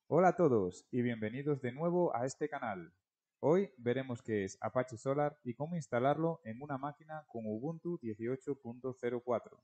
Hola a todos y bienvenidos de nuevo a este canal. Hoy veremos qué es Apache Solar y cómo instalarlo en una máquina con Ubuntu 18.04.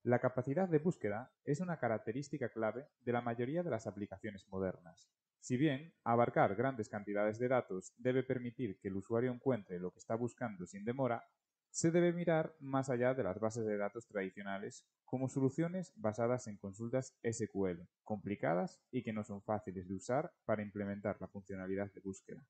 La capacidad de búsqueda es una característica clave de la mayoría de las aplicaciones modernas. Si bien abarcar grandes cantidades de datos debe permitir que el usuario encuentre lo que está buscando sin demora, se debe mirar más allá de las bases de datos tradicionales como soluciones basadas en consultas SQL, complicadas y que no son fáciles de usar para implementar la funcionalidad de búsqueda.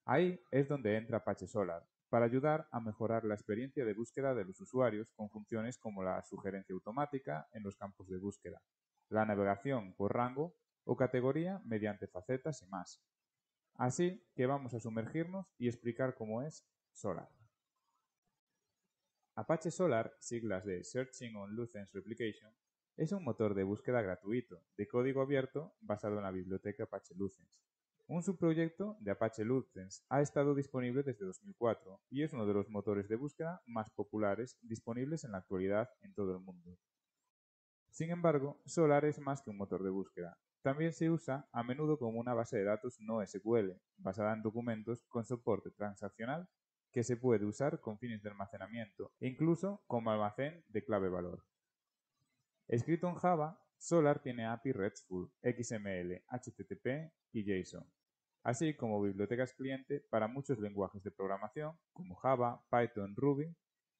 Ahí es donde entra Apache Solar, para ayudar a mejorar la experiencia de búsqueda de los usuarios con funciones como la sugerencia automática en los campos de búsqueda, la navegación por rango o categoría mediante facetas y más. Así que vamos a sumergirnos y explicar cómo es Solar. Apache Solar, siglas de Searching on License Replication, es un motor de búsqueda gratuito, de código abierto, basado en la biblioteca Apache License. Un subproyecto de Apache License ha estado disponible desde 2004 y es uno de los motores de búsqueda más populares disponibles en la actualidad en todo el mundo. Sin embargo, Solar es más que un motor de búsqueda. También se usa a menudo como una base de datos no SQL, basada en documentos con soporte transaccional que se puede usar con fines de almacenamiento e incluso como almacén de clave valor. Escrito en Java, Solar tiene API RESTful, XML, HTTP y JSON, así como bibliotecas cliente para muchos lenguajes de programación como Java, Python, Ruby,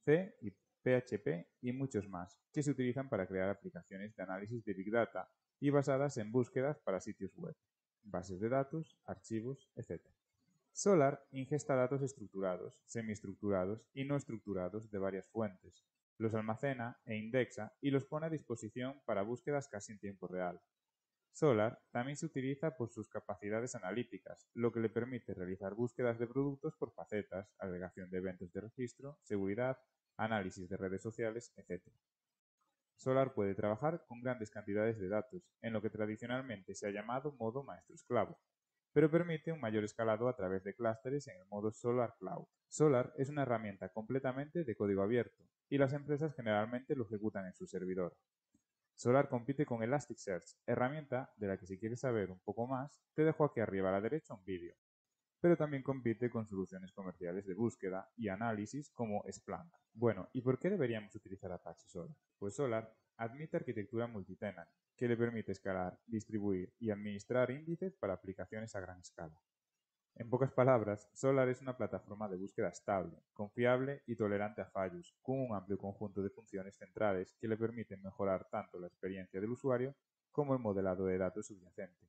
C y PHP y muchos más, que se utilizan para crear aplicaciones de análisis de Big Data y basadas en búsquedas para sitios web, bases de datos, archivos, etc. Solar ingesta datos estructurados, semiestructurados y no estructurados de varias fuentes, los almacena e indexa y los pone a disposición para búsquedas casi en tiempo real. Solar también se utiliza por sus capacidades analíticas, lo que le permite realizar búsquedas de productos por facetas, agregación de eventos de registro, seguridad, análisis de redes sociales, etc. Solar puede trabajar con grandes cantidades de datos, en lo que tradicionalmente se ha llamado modo maestro-esclavo, pero permite un mayor escalado a través de clústeres en el modo Solar Cloud. Solar es una herramienta completamente de código abierto, y las empresas generalmente lo ejecutan en su servidor. Solar compite con Elasticsearch, herramienta de la que si quieres saber un poco más, te dejo aquí arriba a la derecha un vídeo, pero también compite con soluciones comerciales de búsqueda y análisis como Splunk. Bueno, ¿y por qué deberíamos utilizar Apache Solar? Pues Solar admite arquitectura multitenant, que le permite escalar, distribuir y administrar índices para aplicaciones a gran escala. En pocas palabras, Solar es una plataforma de búsqueda estable, confiable y tolerante a fallos, con un amplio conjunto de funciones centrales que le permiten mejorar tanto la experiencia del usuario como el modelado de datos subyacente.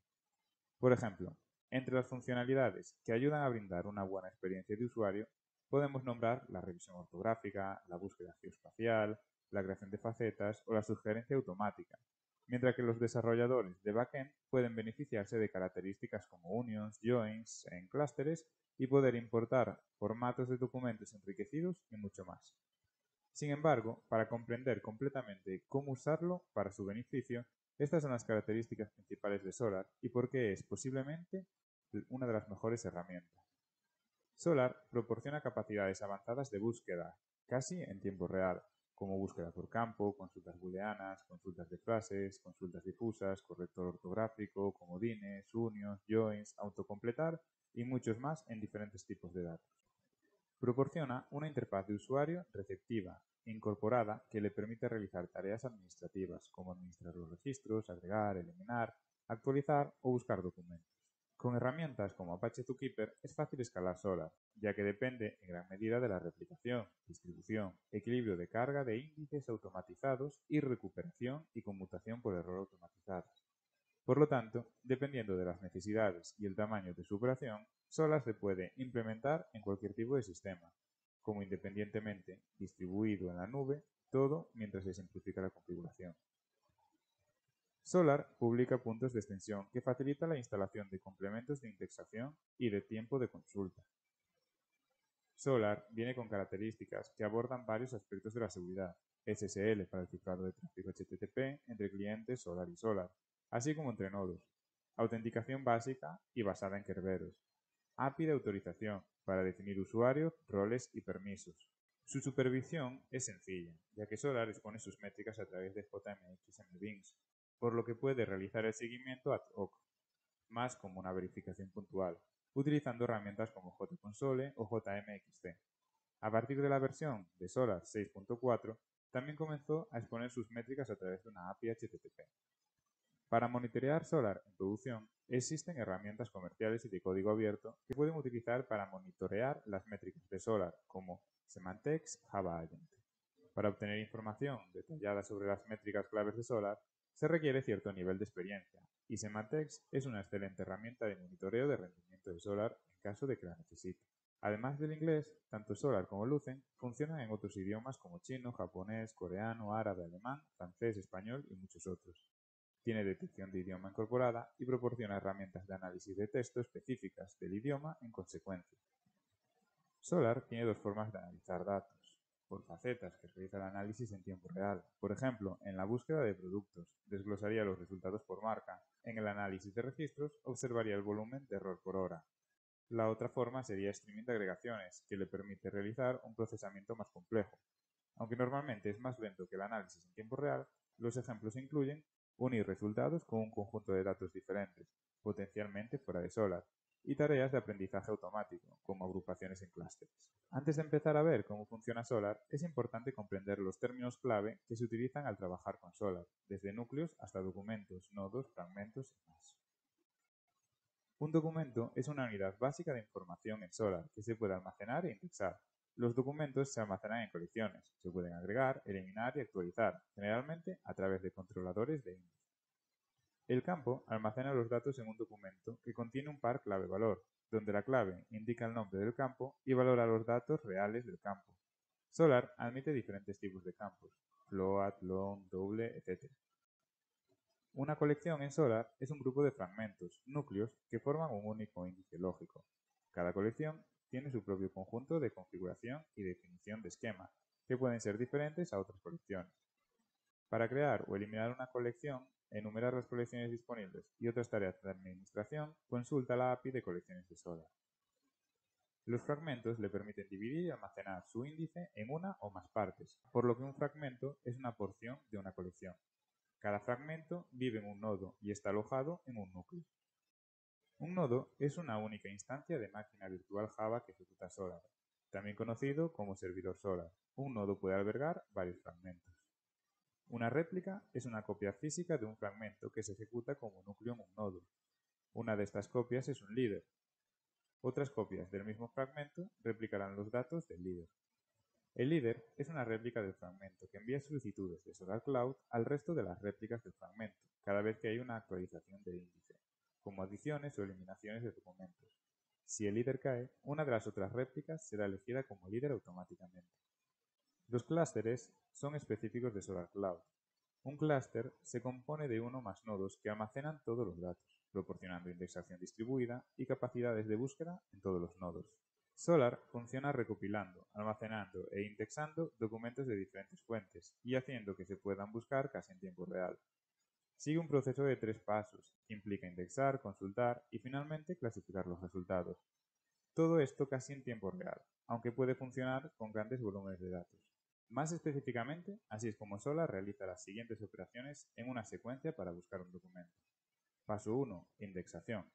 Por ejemplo, entre las funcionalidades que ayudan a brindar una buena experiencia de usuario, podemos nombrar la revisión ortográfica, la búsqueda geoespacial, la creación de facetas o la sugerencia automática, mientras que los desarrolladores de backend pueden beneficiarse de características como unions, joins en clústeres y poder importar formatos de documentos enriquecidos y mucho más. Sin embargo, para comprender completamente cómo usarlo para su beneficio, estas son las características principales de Solar y por qué es posiblemente una de las mejores herramientas. Solar proporciona capacidades avanzadas de búsqueda, casi en tiempo real, como búsqueda por campo, consultas booleanas, consultas de frases, consultas difusas, corrector ortográfico, comodines, unions, joins, autocompletar y muchos más en diferentes tipos de datos. Proporciona una interfaz de usuario receptiva, incorporada, que le permite realizar tareas administrativas como administrar los registros, agregar, eliminar, actualizar o buscar documentos. Con herramientas como Apache Zookeeper es fácil escalar Solar, ya que depende en gran medida de la replicación, distribución, equilibrio de carga de índices automatizados y recuperación y conmutación por error automatizadas. Por lo tanto, dependiendo de las necesidades y el tamaño de su operación, Solar se puede implementar en cualquier tipo de sistema, como independientemente, distribuido en la nube, todo mientras se simplifica la configuración. Solar publica puntos de extensión que facilita la instalación de complementos de indexación y de tiempo de consulta. Solar viene con características que abordan varios aspectos de la seguridad, SSL para el cifrado de tráfico HTTP entre clientes Solar y Solar, así como entre nodos, autenticación básica y basada en Kerberos, API de autorización para definir usuarios, roles y permisos. Su supervisión es sencilla, ya que Solar expone sus métricas a través de JMX MBeans, por lo que puede realizar el seguimiento ad hoc, más como una verificación puntual, utilizando herramientas como JConsole o JMXT. A partir de la versión de Solar 6.4, también comenzó a exponer sus métricas a través de una API HTTP. Para monitorear Solar en producción, existen herramientas comerciales y de código abierto que pueden utilizar para monitorear las métricas de Solar, como Symantec Java Agent. Para obtener información detallada sobre las métricas claves de Solar, se requiere cierto nivel de experiencia, y Symantec es una excelente herramienta de monitoreo de rendimiento de Solar en caso de que la necesite. Además del inglés, tanto Solar como Lucent funcionan en otros idiomas como chino, japonés, coreano, árabe, alemán, francés, español y muchos otros. Tiene detección de idioma incorporada y proporciona herramientas de análisis de texto específicas del idioma en consecuencia. Solar tiene dos formas de analizar datos: por facetas, que realiza el análisis en tiempo real. Por ejemplo, en la búsqueda de productos, desglosaría los resultados por marca. En el análisis de registros, observaría el volumen de error por hora. La otra forma sería streaming de agregaciones, que le permite realizar un procesamiento más complejo. Aunque normalmente es más lento que el análisis en tiempo real, los ejemplos incluyen unir resultados con un conjunto de datos diferentes, potencialmente fuera de Solar, y tareas de aprendizaje automático, como agrupaciones en clústeres. Antes de empezar a ver cómo funciona Solar, es importante comprender los términos clave que se utilizan al trabajar con Solar, desde núcleos hasta documentos, nodos, fragmentos y más. Un documento es una unidad básica de información en Solar que se puede almacenar e indexar. Los documentos se almacenan en colecciones, se pueden agregar, eliminar y actualizar, generalmente a través de controladores de índice. El campo almacena los datos en un documento que contiene un par clave-valor, donde la clave indica el nombre del campo y valora los datos reales del campo. Solar admite diferentes tipos de campos: float, long, double, etc. Una colección en Solar es un grupo de fragmentos, núcleos, que forman un único índice lógico. Cada colección tiene su propio conjunto de configuración y definición de esquema, que pueden ser diferentes a otras colecciones. Para crear o eliminar una colección, enumerar las colecciones disponibles y otras tareas de administración, consulta la API de colecciones de Solar. Los fragmentos le permiten dividir y almacenar su índice en una o más partes, por lo que un fragmento es una porción de una colección. Cada fragmento vive en un nodo y está alojado en un núcleo. Un nodo es una única instancia de máquina virtual Java que ejecuta Solar, también conocido como servidor Solar. Un nodo puede albergar varios fragmentos. Una réplica es una copia física de un fragmento que se ejecuta como núcleo en un nodo. Una de estas copias es un líder. Otras copias del mismo fragmento replicarán los datos del líder. El líder es una réplica del fragmento que envía solicitudes de Solar Cloud al resto de las réplicas del fragmento cada vez que hay una actualización de índice, como adiciones o eliminaciones de documentos. Si el líder cae, una de las otras réplicas será elegida como líder automáticamente. Los clústeres son específicos de Solar Cloud. Un clúster se compone de uno o más nodos que almacenan todos los datos, proporcionando indexación distribuida y capacidades de búsqueda en todos los nodos. Solar funciona recopilando, almacenando e indexando documentos de diferentes fuentes y haciendo que se puedan buscar casi en tiempo real. Sigue un proceso de 3 pasos, que implica indexar, consultar y finalmente clasificar los resultados. Todo esto casi en tiempo real, aunque puede funcionar con grandes volúmenes de datos. Más específicamente, así es como Solar realiza las siguientes operaciones en una secuencia para buscar un documento. Paso 1. Indexación.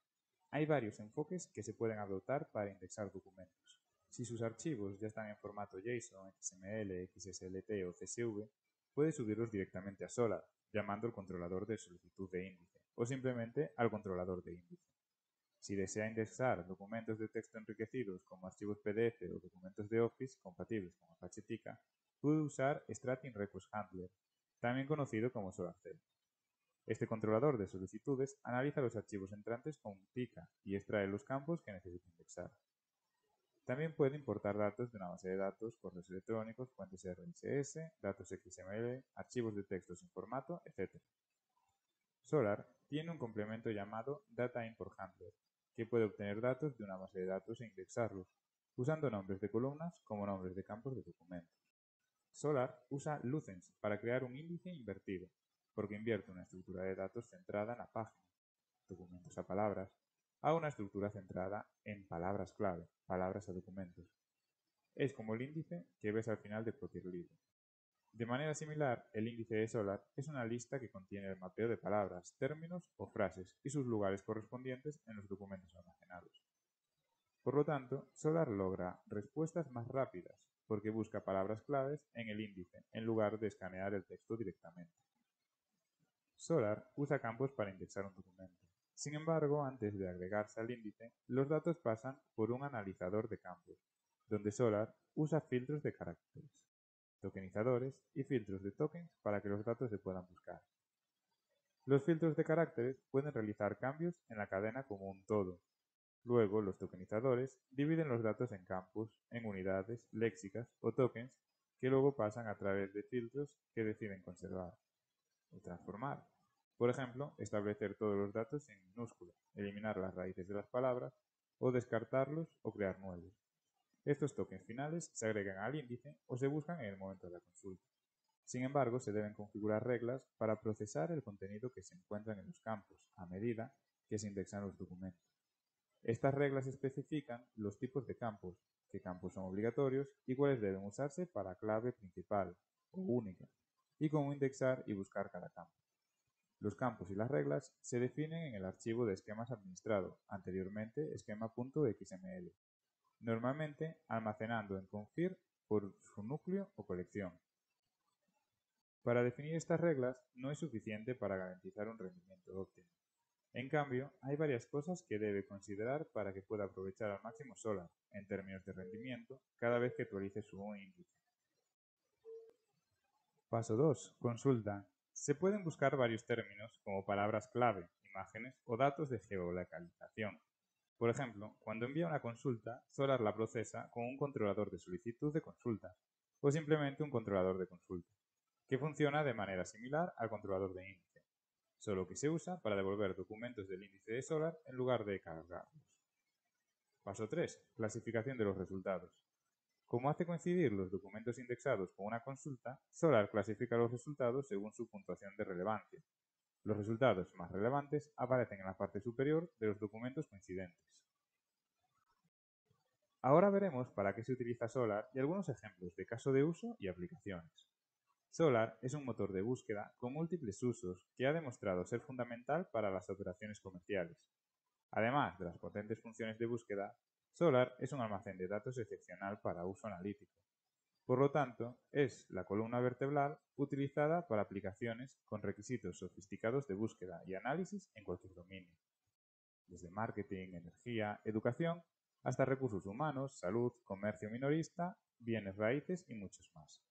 Hay varios enfoques que se pueden adoptar para indexar documentos. Si sus archivos ya están en formato JSON, XML, XSLT o CSV, puede subirlos directamente a Solar, llamando al controlador de solicitud de índice, o simplemente al controlador de índice. Si desea indexar documentos de texto enriquecidos como archivos PDF o documentos de Office compatibles con Apache Tika, puede usar Strating Request Handler, también conocido como SolarCell. Este controlador de solicitudes analiza los archivos entrantes con Tika y extrae los campos que necesita indexar. También puede importar datos de una base de datos, correos electrónicos, fuentes RSS, datos XML, archivos de texto sin formato, etc. Solar tiene un complemento llamado Data Import Handler, que puede obtener datos de una base de datos e indexarlos, usando nombres de columnas como nombres de campos de documentos. Solar usa Lucent para crear un índice invertido, porque invierte una estructura de datos centrada en la página, documentos a palabras, a una estructura centrada en palabras clave, palabras a documentos. Es como el índice que ves al final de cualquier libro. De manera similar, el índice de Solr es una lista que contiene el mapeo de palabras, términos o frases y sus lugares correspondientes en los documentos almacenados. Por lo tanto, Solr logra respuestas más rápidas, porque busca palabras claves en el índice, en lugar de escanear el texto directamente. Solr usa campos para indexar un documento. Sin embargo, antes de agregarse al índice, los datos pasan por un analizador de campos, donde Solr usa filtros de caracteres, tokenizadores y filtros de tokens para que los datos se puedan buscar. Los filtros de caracteres pueden realizar cambios en la cadena como un todo. Luego, los tokenizadores dividen los datos en campos, en unidades, léxicas o tokens que luego pasan a través de filtros que deciden conservar o transformar. Por ejemplo, establecer todos los datos en minúscula, eliminar las raíces de las palabras o descartarlos o crear nuevos. Estos tokens finales se agregan al índice o se buscan en el momento de la consulta. Sin embargo, se deben configurar reglas para procesar el contenido que se encuentra en los campos a medida que se indexan los documentos. Estas reglas especifican los tipos de campos, qué campos son obligatorios y cuáles deben usarse para clave principal o única, y cómo indexar y buscar cada campo. Los campos y las reglas se definen en el archivo de esquemas administrado, anteriormente esquema.xml, normalmente almacenando en config por su núcleo o colección. Para definir estas reglas no es suficiente para garantizar un rendimiento óptimo. En cambio, hay varias cosas que debe considerar para que pueda aprovechar al máximo Solr, en términos de rendimiento, cada vez que actualice su índice. Paso 2. Consulta. Se pueden buscar varios términos como palabras clave, imágenes o datos de geolocalización. Por ejemplo, cuando envía una consulta, Solr la procesa con un controlador de solicitud de consulta o simplemente un controlador de consulta, que funciona de manera similar al controlador de índice, solo que se usa para devolver documentos del índice de Solr en lugar de cargarlos. Paso 3. Clasificación de los resultados. Como hace coincidir los documentos indexados con una consulta, Solr clasifica los resultados según su puntuación de relevancia. Los resultados más relevantes aparecen en la parte superior de los documentos coincidentes. Ahora veremos para qué se utiliza Solr y algunos ejemplos de caso de uso y aplicaciones. Solr es un motor de búsqueda con múltiples usos que ha demostrado ser fundamental para las operaciones comerciales. Además de las potentes funciones de búsqueda, Solr es un almacén de datos excepcional para uso analítico. Por lo tanto, es la columna vertebral utilizada para aplicaciones con requisitos sofisticados de búsqueda y análisis en cualquier dominio, desde marketing, energía, educación, hasta recursos humanos, salud, comercio minorista, bienes raíces y muchos más.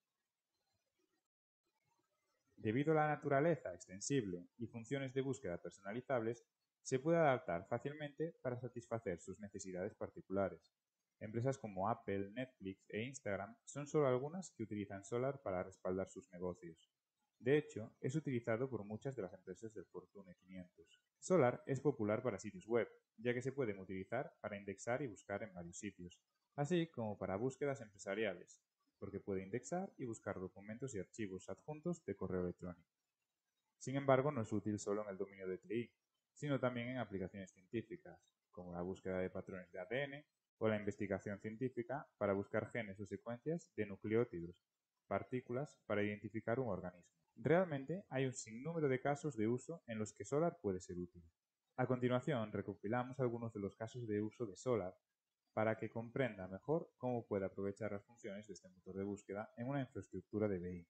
Debido a la naturaleza extensible y funciones de búsqueda personalizables, se puede adaptar fácilmente para satisfacer sus necesidades particulares. Empresas como Apple, Netflix e Instagram son solo algunas que utilizan Solr para respaldar sus negocios. De hecho, es utilizado por muchas de las empresas del Fortune 500. Solr es popular para sitios web, ya que se pueden utilizar para indexar y buscar en varios sitios, así como para búsquedas empresariales, porque puede indexar y buscar documentos y archivos adjuntos de correo electrónico. Sin embargo, no es útil solo en el dominio de TI, sino también en aplicaciones científicas, como la búsqueda de patrones de ADN o la investigación científica para buscar genes o secuencias de nucleótidos, partículas para identificar un organismo. Realmente hay un sinnúmero de casos de uso en los que Solr puede ser útil. A continuación, recopilamos algunos de los casos de uso de Solr para que comprenda mejor cómo puede aprovechar las funciones de este motor de búsqueda en una infraestructura de BI.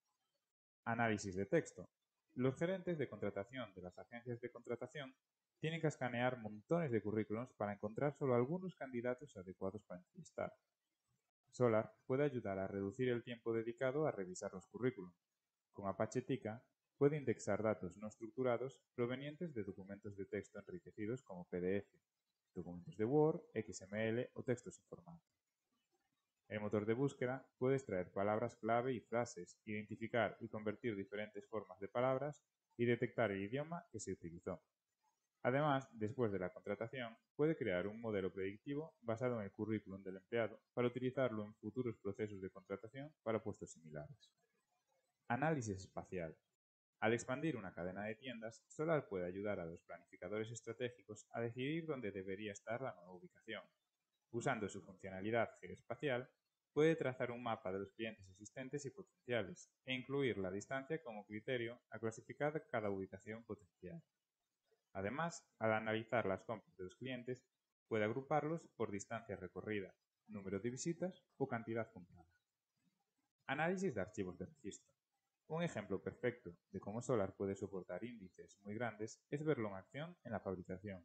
Análisis de texto. Los gerentes de contratación de las agencias de contratación tienen que escanear montones de currículums para encontrar solo algunos candidatos adecuados para entrevistar. Solr puede ayudar a reducir el tiempo dedicado a revisar los currículums. Con Apache Tika puede indexar datos no estructurados provenientes de documentos de texto enriquecidos como PDF, documentos de Word, XML o textos en formato. El motor de búsqueda puede extraer palabras clave y frases, identificar y convertir diferentes formas de palabras y detectar el idioma que se utilizó. Además, después de la contratación, puede crear un modelo predictivo basado en el currículum del empleado para utilizarlo en futuros procesos de contratación para puestos similares. Análisis espacial. Al expandir una cadena de tiendas, Solar puede ayudar a los planificadores estratégicos a decidir dónde debería estar la nueva ubicación. Usando su funcionalidad geoespacial, puede trazar un mapa de los clientes existentes y potenciales, e incluir la distancia como criterio a clasificar cada ubicación potencial. Además, al analizar las compras de los clientes, puede agruparlos por distancia recorrida, número de visitas o cantidad comprada. Análisis de archivos de registro. Un ejemplo perfecto de cómo Solar puede soportar índices muy grandes es verlo en acción en la fabricación.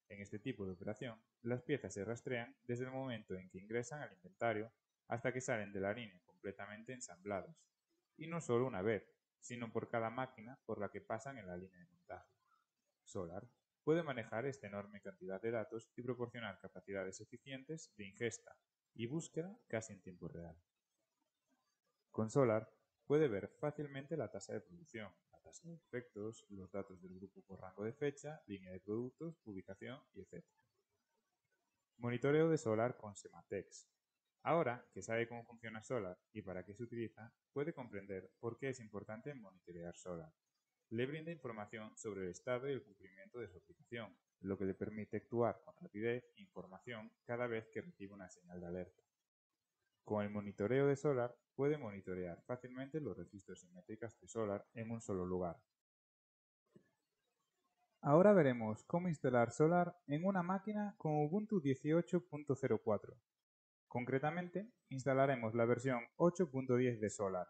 En este tipo de operación, las piezas se rastrean desde el momento en que ingresan al inventario hasta que salen de la línea completamente ensambladas, y no solo una vez, sino por cada máquina por la que pasan en la línea de montaje. Solar puede manejar esta enorme cantidad de datos y proporcionar capacidades eficientes de ingesta y búsqueda casi en tiempo real. Con Solar puede ver fácilmente la tasa de producción, la tasa de defectos, los datos del grupo por rango de fecha, línea de productos, ubicación y etc. Monitoreo de Solar con Sematex. Ahora que sabe cómo funciona Solar y para qué se utiliza, puede comprender por qué es importante monitorear Solar. Le brinda información sobre el estado y el cumplimiento de su aplicación, lo que le permite actuar con rapidez e información cada vez que recibe una señal de alerta. Con el monitoreo de Solar, puede monitorear fácilmente los registros y métricas de Solar en un solo lugar. Ahora veremos cómo instalar Solar en una máquina con Ubuntu 18.04. Concretamente, instalaremos la versión 8.10 de Solar.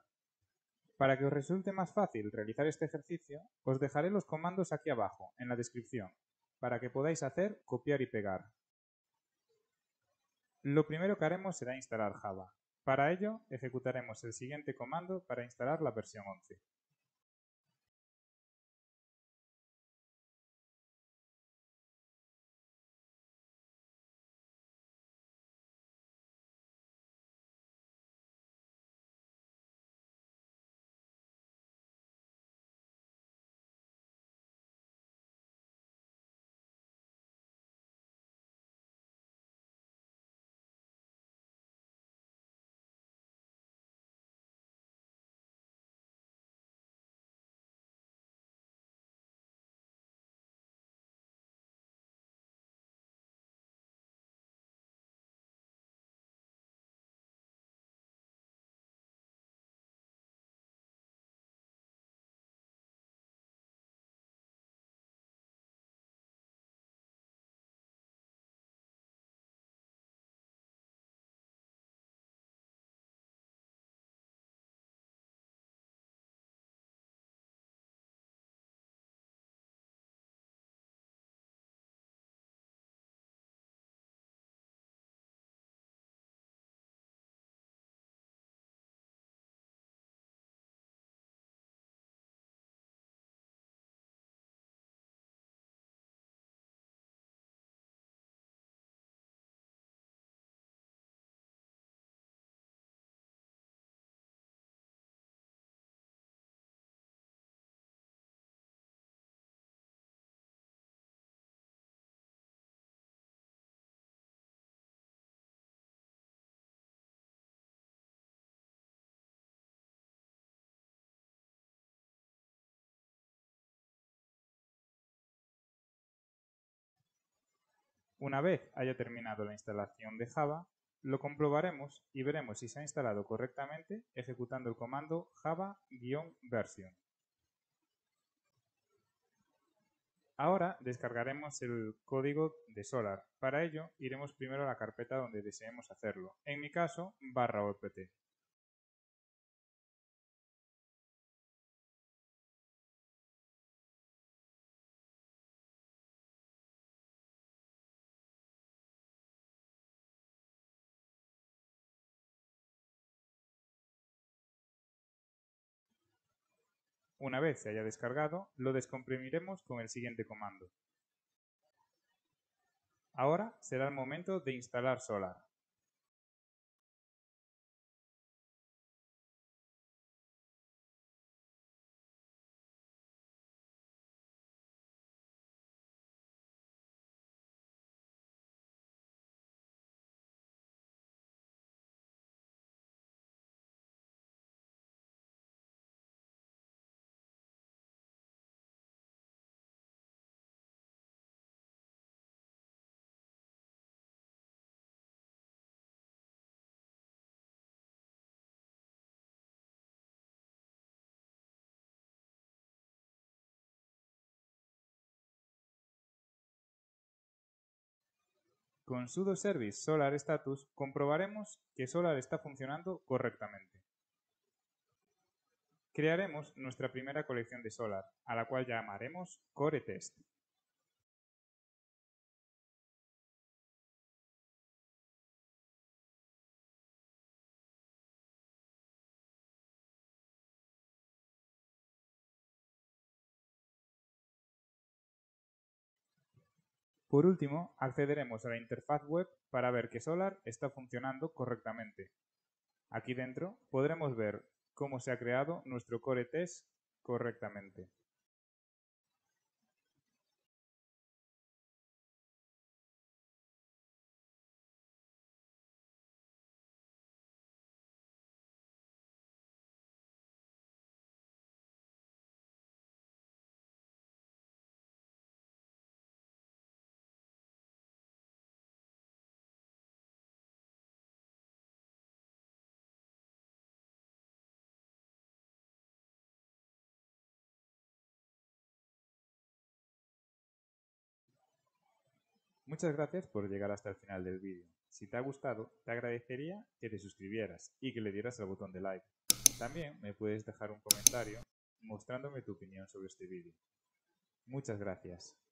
Para que os resulte más fácil realizar este ejercicio, os dejaré los comandos aquí abajo, en la descripción, para que podáis hacer copiar y pegar. Lo primero que haremos será instalar Java. Para ello, ejecutaremos el siguiente comando para instalar la versión 11. Una vez haya terminado la instalación de Java, lo comprobaremos y veremos si se ha instalado correctamente ejecutando el comando java-version. Ahora descargaremos el código de Solar. Para ello, iremos primero a la carpeta donde deseemos hacerlo, en mi caso, /opt. Una vez se haya descargado, lo descomprimiremos con el siguiente comando. Ahora será el momento de instalar Solar. Con sudo service solar status comprobaremos que Solar está funcionando correctamente. Crearemos nuestra primera colección de Solar, a la cual llamaremos CoreTest. Por último, accederemos a la interfaz web para ver que Solar está funcionando correctamente. Aquí dentro podremos ver cómo se ha creado nuestro CoreTest correctamente. Muchas gracias por llegar hasta el final del vídeo. Si te ha gustado, te agradecería que te suscribieras y que le dieras al botón de like. También me puedes dejar un comentario mostrándome tu opinión sobre este vídeo. Muchas gracias.